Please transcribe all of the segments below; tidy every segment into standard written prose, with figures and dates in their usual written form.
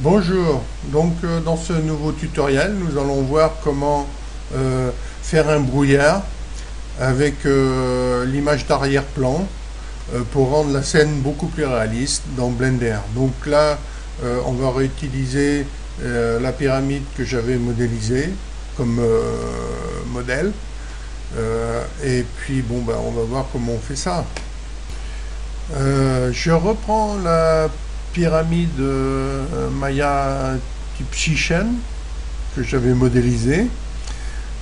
Bonjour, donc dans ce nouveau tutoriel nous allons voir comment faire un brouillard avec l'image d'arrière-plan pour rendre la scène beaucoup plus réaliste dans Blender. Donc là on va réutiliser la pyramide que j'avais modélisée comme modèle et puis bon on va voir comment on fait ça. Je reprends la pyramide Maya type Chichen que j'avais modélisé.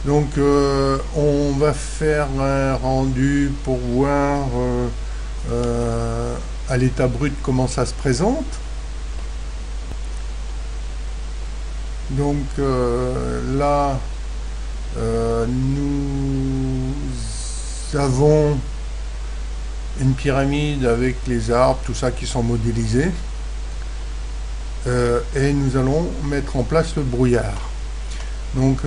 Donc on va faire un rendu pour voir à l'état brut comment ça se présente. Donc là nous avons une pyramide avec les arbres, tout ça qui sont modélisés. Et nous allons mettre en place le brouillard. Donc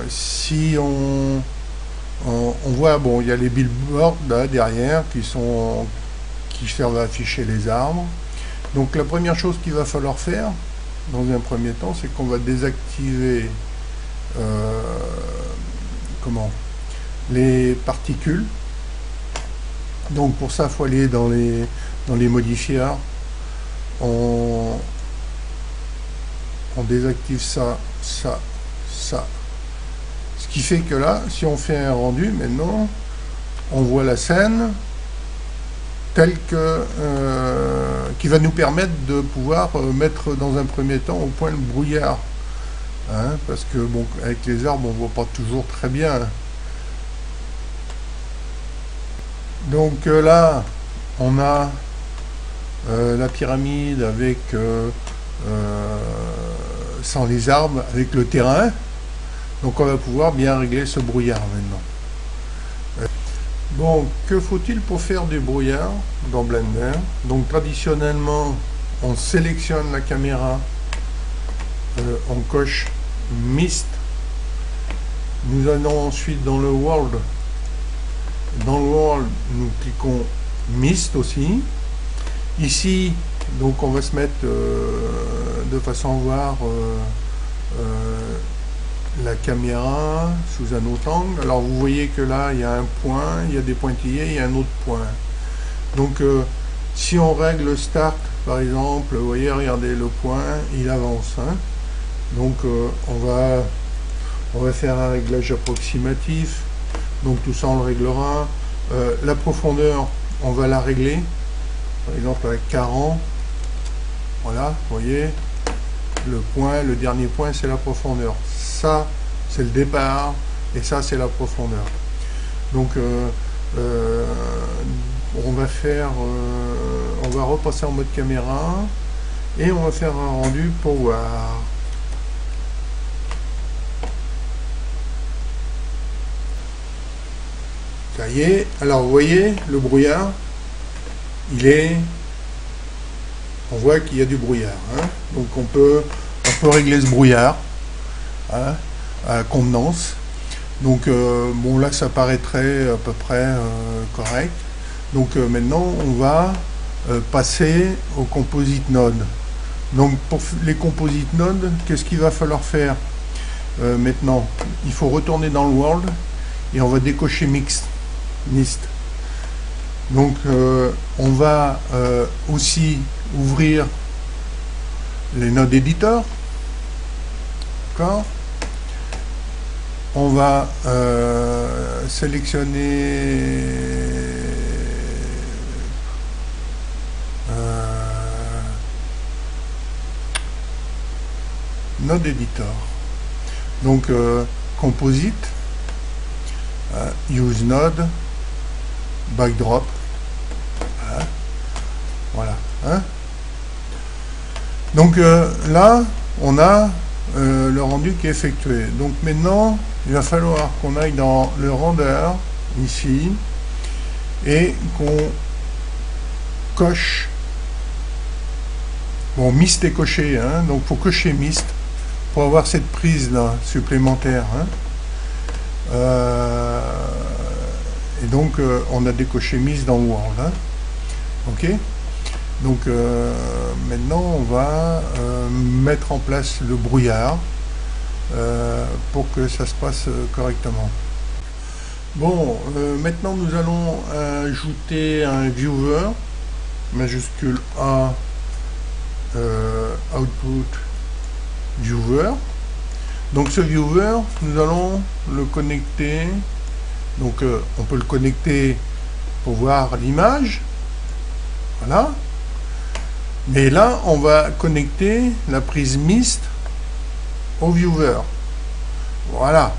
si on voit, bon, il y a les billboards là derrière qui servent à afficher les arbres. Donc la première chose qu'il va falloir faire dans un premier temps, c'est qu'on va désactiver les particules. Donc pour ça il faut aller dans les modifieurs, on désactive ça. Ce qui fait que là, si on fait un rendu, maintenant, on voit la scène telle que qui va nous permettre de pouvoir mettre dans un premier temps au point le brouillard. Hein, parce que bon, avec les arbres, on voit pas toujours très bien. Donc là, on a la pyramide avec sans les arbres, avec le terrain. Donc on va pouvoir bien régler ce brouillard maintenant. Bon, que faut-il pour faire du brouillard dans Blender? Donc traditionnellement, on sélectionne la caméra, on coche Mist. Nous allons ensuite dans le World. Dans le World, nous cliquons Mist aussi. Ici, donc on va se mettre de façon à voir la caméra sous un autre angle. Alors vous voyez que là il y a un point, il y a des pointillés, il y a un autre point. Donc si on règle le start par exemple, vous voyez, regardez le point, il avance. Hein. Donc on va faire un réglage approximatif. Donc tout ça on le réglera. La profondeur, on va la régler. Par exemple avec 40. Voilà, vous voyez, le dernier point c'est la profondeur. Ça c'est le départ et ça c'est la profondeur. Donc on va repasser en mode caméra et on va faire un rendu pour voir. Ça y est, alors vous voyez le brouillard, on voit qu'il y a du brouillard. Hein. Donc on peut régler ce brouillard hein, à contenance. Donc bon là ça paraîtrait à peu près correct. Donc maintenant on va passer au composite node. Donc pour les composite nodes, qu'est-ce qu'il va falloir faire maintenant? Il faut retourner dans le world et on va décocher Mist. Donc on va aussi ouvrir les nodes éditeurs. D'accord. On va sélectionner node éditeur. Donc composite, use node, backdrop. Voilà. Hein. Donc là, on a le rendu qui est effectué. Donc maintenant, il va falloir qu'on aille dans le render, ici, et qu'on coche. Bon, Mist est coché, hein, donc il faut cocher Mist pour avoir cette prise là supplémentaire. Hein. Et donc on a décoché Mist dans World. Hein. Ok. Donc maintenant on va mettre en place le brouillard pour que ça se passe correctement. Bon, maintenant nous allons ajouter un viewer, majuscule A, output viewer. Donc ce viewer, nous allons le connecter. Donc on peut le connecter pour voir l'image. Voilà. Mais là, on va connecter la prise mist au viewer. Voilà.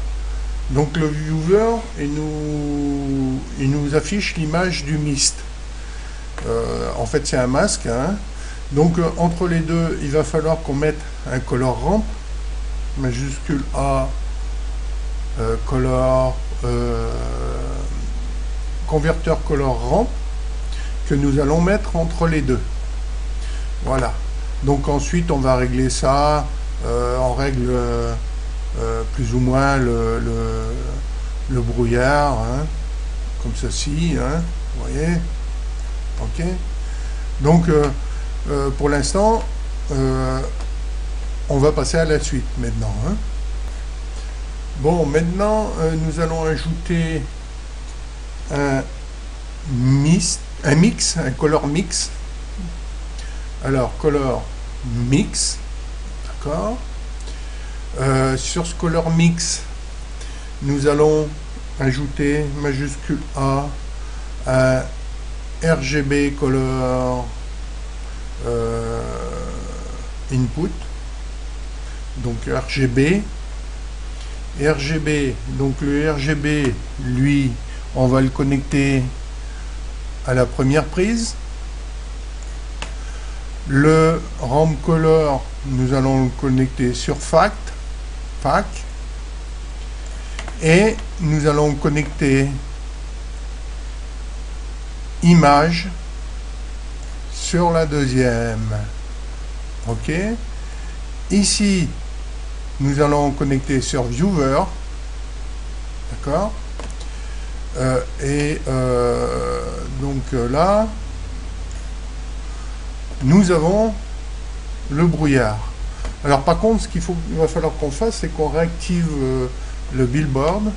Donc le viewer, il nous affiche l'image du mist. En fait, c'est un masque. Hein. Donc entre les deux, il va falloir qu'on mette un color ramp, majuscule A, color, converteur color ramp, que nous allons mettre entre les deux. Voilà. Donc ensuite, on va régler ça. On règle plus ou moins le brouillard, hein, comme ceci. Hein, vous voyez. Ok. Donc, pour l'instant, on va passer à la suite maintenant. Hein. Bon, maintenant, nous allons ajouter un mix, un color mix. Alors, color mix, d'accord. Sur ce color mix, nous allons ajouter majuscule A, un RGB color input, donc RGB. RGB, donc le RGB, lui, on va le connecter à la première prise. Le ramp color, nous allons le connecter sur FAC, et nous allons connecter image sur la deuxième. Ok. Ici, nous allons connecter sur viewer, d'accord. Donc là, nous avons le brouillard. Alors par contre, ce qu'il va falloir qu'on fasse, c'est qu'on réactive le billboard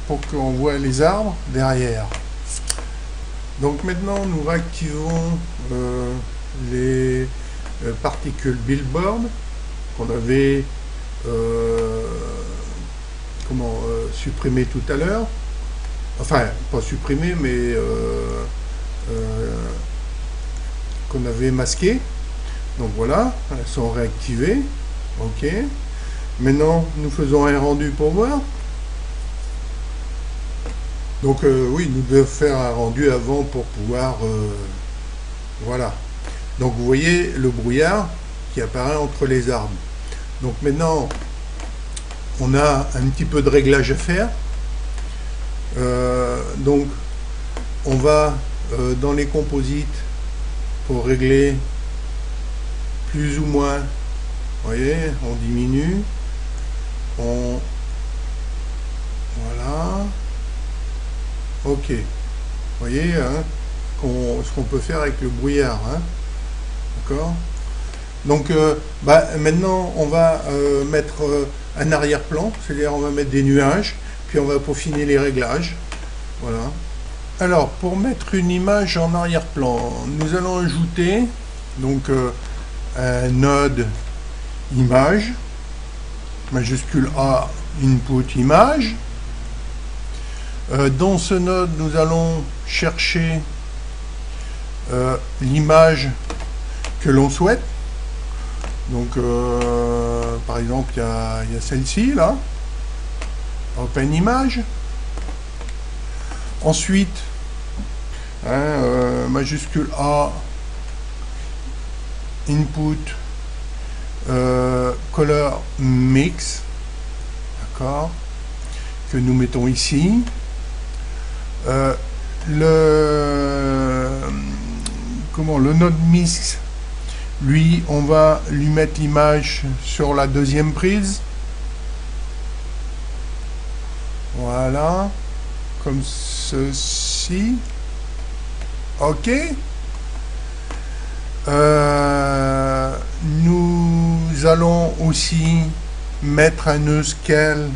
pour qu'on voit les arbres derrière. Donc maintenant, nous réactivons les particules billboard qu'on avait supprimé tout à l'heure. Enfin, pas supprimé, mais qu'on avait masqué. Donc voilà, elles sont réactivées. Ok. Maintenant, nous faisons un rendu pour voir. Donc oui, nous devons faire un rendu avant pour pouvoir... voilà. Donc vous voyez le brouillard qui apparaît entre les arbres. Donc maintenant, on a un petit peu de réglage à faire. Donc on va dans les composites pour régler plus ou moins. Vous voyez, on diminue, voilà, ok. Vous voyez hein, ce qu'on peut faire avec le brouillard, hein, d'accord. Donc maintenant on va mettre un arrière-plan, c'est-à-dire on va mettre des nuages, puis on va peaufiner les réglages, voilà. Alors pour mettre une image en arrière-plan, nous allons ajouter donc un node image, majuscule A, input image. Dans ce node, nous allons chercher l'image que l'on souhaite. Donc, par exemple, il y a celle-ci, là. Open image. Ensuite, majuscule A, input, color mix, d'accord, que nous mettons ici. Le node mix, lui, on va lui mettre l'image sur la deuxième prise. Voilà, comme ceci. Ok. Nous allons aussi mettre un nœud scale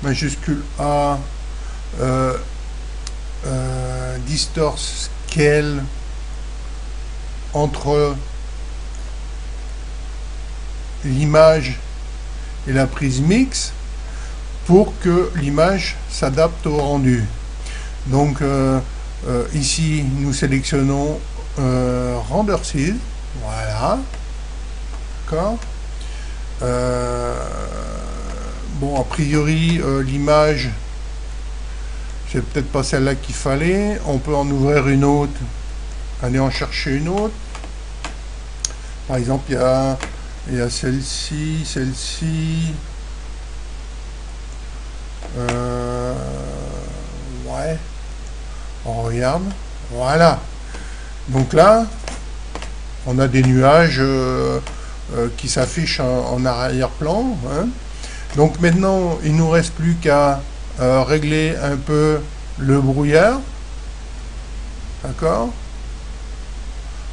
majuscule A, distort scale entre l'image et la prise mix pour que l'image s'adapte au rendu. Donc ici nous sélectionnons render seed, voilà, d'accord. Bon, a priori l'image c'est peut-être pas celle-là qu'il fallait, on peut en ouvrir une autre, aller en chercher une autre. Par exemple il y a celle-ci, celle-ci, ouais, on regarde, voilà. Donc là, on a des nuages qui s'affichent en arrière-plan. Hein. Donc maintenant, il ne nous reste plus qu'à régler un peu le brouillard. D'accord?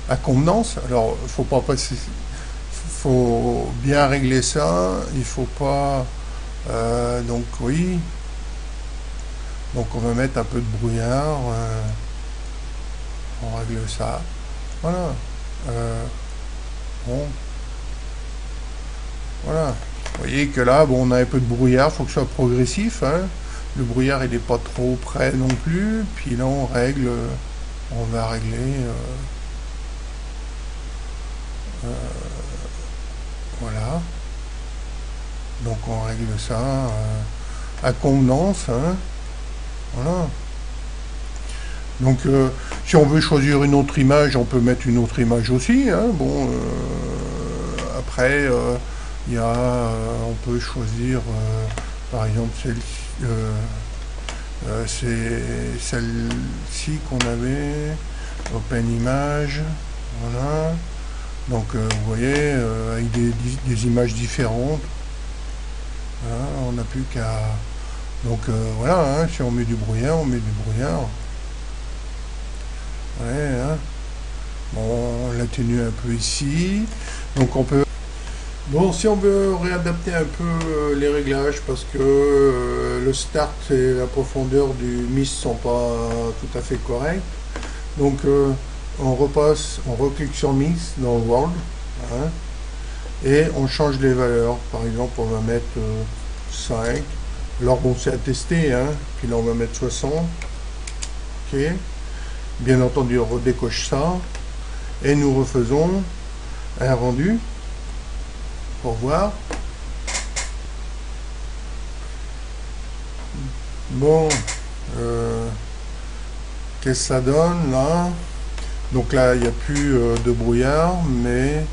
La convenance. Alors, il faut pas passer. Faut bien régler ça. Il faut pas. Donc oui. Donc on va mettre un peu de brouillard. On règle ça. Voilà. Bon. Voilà. Vous voyez que là, bon, on a un peu de brouillard, il faut que ce soit progressif. Hein. Le brouillard, il n'est pas trop près non plus. Puis là, on règle, on va régler. Voilà. Donc on règle ça à convenance. Hein. Voilà. Donc si on veut choisir une autre image, on peut mettre une autre image aussi. Hein. Bon, après, on peut choisir par exemple c'est celle-ci qu'on avait, Open Image, voilà. Donc vous voyez, avec des images différentes, voilà, on n'a plus qu'à... Donc voilà, hein, si on met du brouillard, on met du brouillard. Ouais, hein. Bon, on l'atténue un peu ici. Donc on peut... Bon, si on veut réadapter un peu les réglages, parce que le start et la profondeur du mist sont pas tout à fait corrects. Donc on repasse, on reclique sur mix dans World, hein, et on change les valeurs. Par exemple, on va mettre 5. Alors bon, c'est à tester, hein. Puis là on va mettre 60. Ok. Bien entendu, on redécoche ça et nous refaisons un rendu pour voir. Bon, qu'est-ce que ça donne là? Donc là, il n'y a plus de brouillard, mais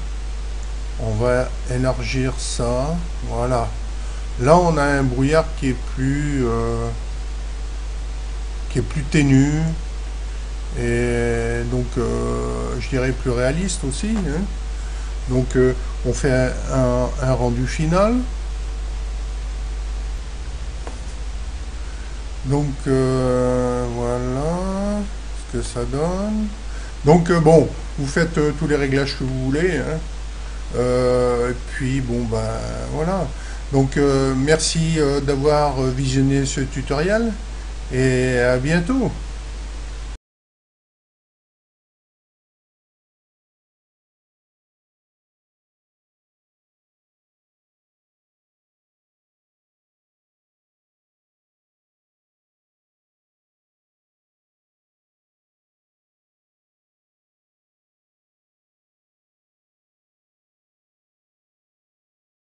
on va élargir ça. Voilà. Là, on a un brouillard qui est plus ténu. Et donc je dirais plus réaliste aussi, hein. Donc on fait un rendu final, donc voilà ce que ça donne. Donc bon, vous faites tous les réglages que vous voulez, hein. Et puis bon ben voilà, donc merci d'avoir visionné ce tutoriel et à bientôt.